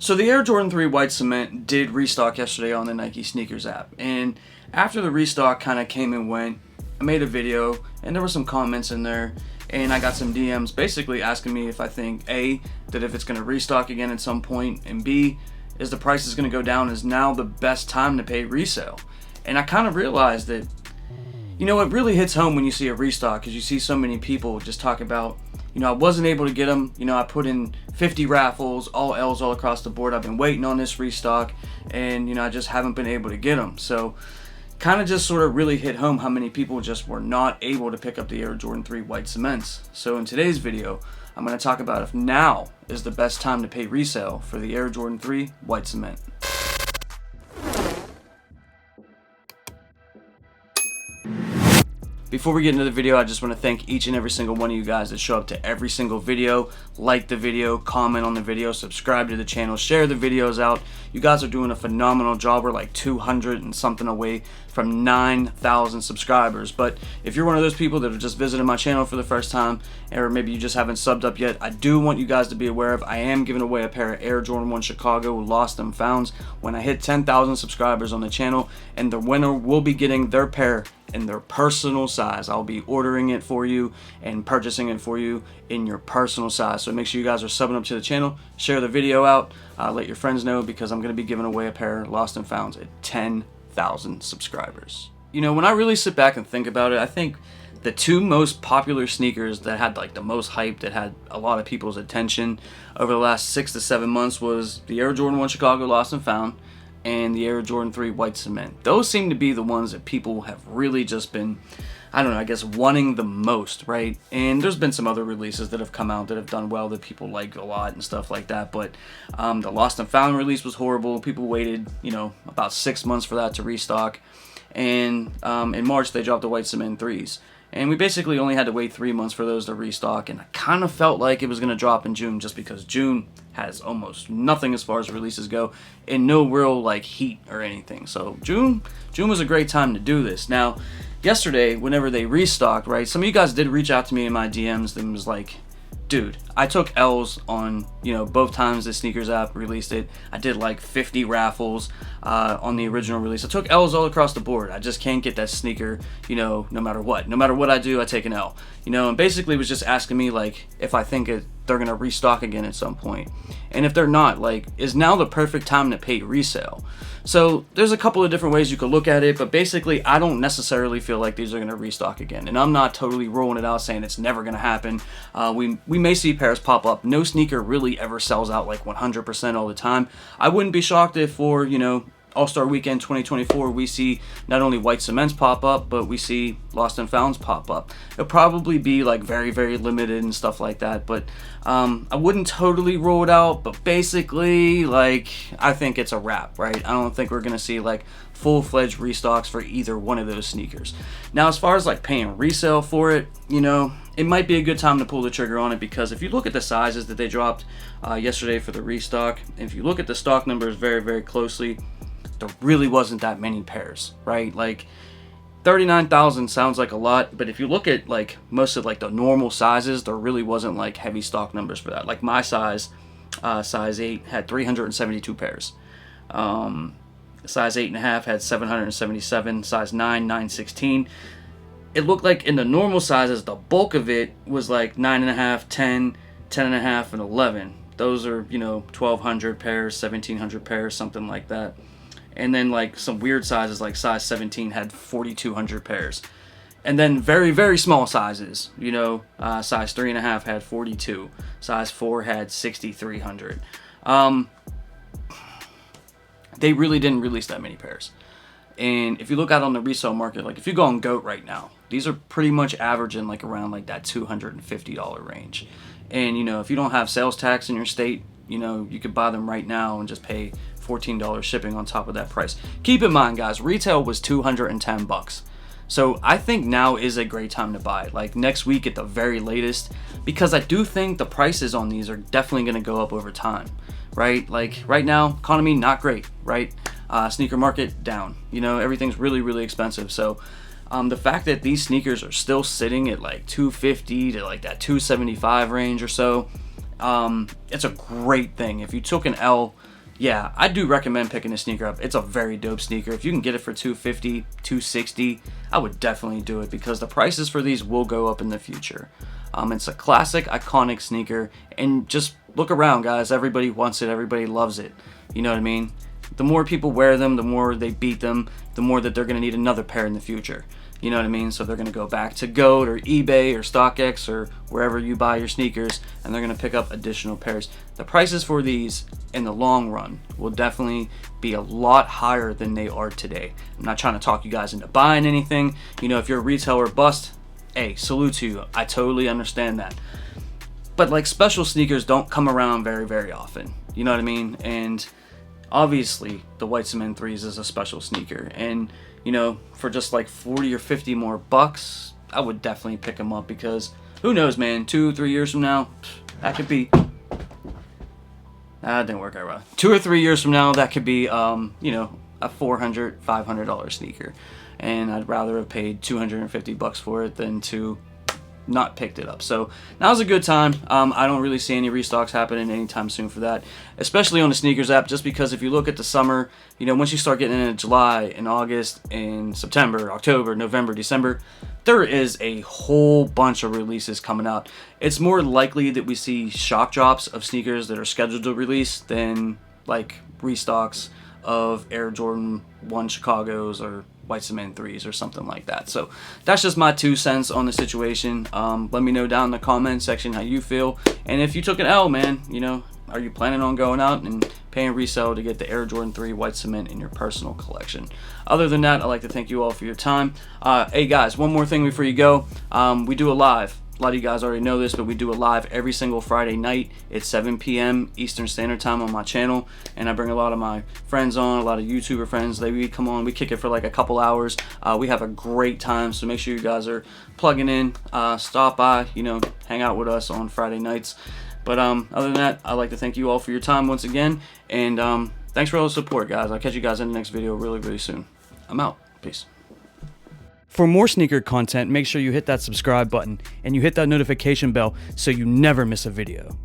So the Air Jordan 3 White Cement did restock yesterday on the Nike Sneakers app. And after the restock kind of came and went, I made a video and there were some comments in there and I got some DMs basically asking me if I think A, that if it's going to restock again at some point, and B, is the price is going to go down, is now the best time to pay resale. And I kind of realized that, you know, it really hits home when you see a restock, because you see so many people just talk about, you know, I wasn't able to get them. You know, I put in 50 raffles, all L's all across the board. I've been waiting on this restock, and, you know, I just haven't been able to get them. So, kind of just sort of really hit home how many people just were not able to pick up the Air Jordan 3 White Cements. So, in today's video, I'm going to talk about if now is the best time to pay resale for the Air Jordan 3 White Cement. Before we get into the video, I just want to thank each and every single one of you guys that show up to every single video, like the video, comment on the video, subscribe to the channel, share the videos out. You guys are doing a phenomenal job. We're like 200 and something away from 9,000 subscribers. But if you're one of those people that have just visited my channel for the first time, or maybe you just haven't subbed up yet, I do want you guys to be aware of, I am giving away a pair of Air Jordan 1 Chicago Lost and Founds when I hit 10,000 subscribers on the channel, and the winner will be getting their pair in their personal size. I'll be ordering it for you and purchasing it for you in your personal size. So make sure you guys are subbing up to the channel, share the video out, let your friends know, because I'm going to be giving away a pair of Lost and Founds at 10,000 subscribers. You know, when I really sit back and think about it, I think the two most popular sneakers that had like the most hype, that had a lot of people's attention over the last 6 to 7 months, was the Air Jordan 1 Chicago Lost and Found and the Air Jordan 3 White Cement. Those seem to be the ones that people have really just been, I don't know, I guess wanting the most, right? And there's been some other releases that have come out that have done well that people like a lot and stuff like that, but the Lost and Found release was horrible. People waited, you know, about 6 months for that to restock, and in March they dropped the White Cement 3s. And we basically only had to wait 3 months for those to restock, and I kind of felt like it was going to drop in June, just because June has almost nothing as far as releases go, and no real like heat or anything. So June was a great time to do this. Now, yesterday, whenever they restocked, right, some of you guys did reach out to me in my DMs and was like, dude, I took L's on, you know, both times the sneakers app released it. I did like 50 raffles on the original release. I took L's all across the board. I just can't get that sneaker, you know, no matter what. No matter what I do, I take an L. You know, and basically was just asking me, like, if I think they're going to restock again at some point. And if they're not, like, is now the perfect time to pay resale? So there's a couple of different ways you could look at it, but basically I don't necessarily feel like these are going to restock again. And I'm not totally rolling it out saying it's never going to happen. We may see pairs pop up. No sneaker really ever sells out like 100% all the time. I wouldn't be shocked if for, you know, All-Star Weekend 2024, we see not only White Cements pop up, but we see Lost and Founds pop up. It'll probably be like very, very limited and stuff like that, but I wouldn't totally rule it out, but basically, like, I think it's a wrap, right? I don't think we're going to see like full-fledged restocks for either one of those sneakers. Now, as far as like paying resale for it, you know, it might be a good time to pull the trigger on it, because if you look at the sizes that they dropped yesterday for the restock, and if you look at the stock numbers very, very closely, there really wasn't that many pairs, right? Like 39,000 sounds like a lot, but if you look at like most of like the normal sizes, there really wasn't like heavy stock numbers for that. Like my size 8 had 372 pairs. Size 8.5 had 777. Size 9, 916. It looked like in the normal sizes, the bulk of it was like 9.5, 10, 10.5, and 11. Those are, you know, 1,200 pairs, 1,700 pairs, something like that. And then like some weird sizes like size 17 had 4,200 pairs. And then very, very small sizes, you know, size 3.5 had 42. Size 4 had 6,300. They really didn't release that many pairs. And if you look out on the resale market, like if you go on GOAT right now, these are pretty much averaging like around like that $250 range. And, you know, if you don't have sales tax in your state, you know, you could buy them right now and just pay $14 shipping on top of that price. Keep in mind, guys, retail was $210. So I think now is a great time to buy, like next week at the very latest, because I do think the prices on these are definitely going to go up over time, right? Like right now, economy not great, right? Sneaker market down. You know, everything's really, really expensive. So the fact that these sneakers are still sitting at like $250 to like that $275 range or so, it's a great thing. If you took an L, yeah, I do recommend picking this sneaker up. It's a very dope sneaker. If you can get it for $250, $260, I would definitely do it, because the prices for these will go up in the future. It's a classic, iconic sneaker, and just look around, guys. Everybody wants it. Everybody loves it. You know what I mean? The more people wear them, the more they beat them, the more that they're going to need another pair in the future. You know what I mean? So they're going to go back to GOAT or eBay or StockX or wherever you buy your sneakers, and they're going to pick up additional pairs. The prices for these in the long run will definitely be a lot higher than they are today. I'm not trying to talk you guys into buying anything. You know, if you're a retailer bust, hey, salute to you. I totally understand that. But like, special sneakers don't come around very, very often. You know what I mean? And obviously the White Cement 3s is a special sneaker, and you know, for just like 40 or 50 more bucks, I would definitely pick them up, because who knows, man, 2-3 years from now, that could be, that didn't work out well. 2 or 3 years from now, that could be, you know, a $400, $500 sneaker, and I'd rather have paid 250 bucks for it than to not picked it up. So now's a good time. I don't really see any restocks happening anytime soon for that, especially on the sneakers app, just because if you look at the summer, you know, once you start getting into July and August and September, October, November, December, there is a whole bunch of releases coming out. It's more likely that we see shock drops of sneakers that are scheduled to release than like restocks of Air Jordan 1 Chicagos or White Cement 3s or something like that. So that's just my 2 cents on the situation. Let me know down in the comment section how you feel, and if you took an L, man, you know, are you planning on going out and paying resale to get the Air Jordan 3 White Cement in your personal collection? Other than that, I'd like to thank you all for your time. Hey guys, one more thing before you go. We do a live. A lot of you guys already know this, but we do a live every single Friday night at 7 p.m. Eastern Standard Time on my channel, and I bring a lot of my friends on, a lot of YouTuber friends. They come on, we kick it for like a couple hours. We have a great time, so make sure you guys are plugging in, stop by, you know, hang out with us on Friday nights. But other than that, I'd like to thank you all for your time once again, and thanks for all the support, guys. I'll catch you guys in the next video really, really soon. I'm out. Peace. For more sneaker content, make sure you hit that subscribe button and you hit that notification bell so you never miss a video.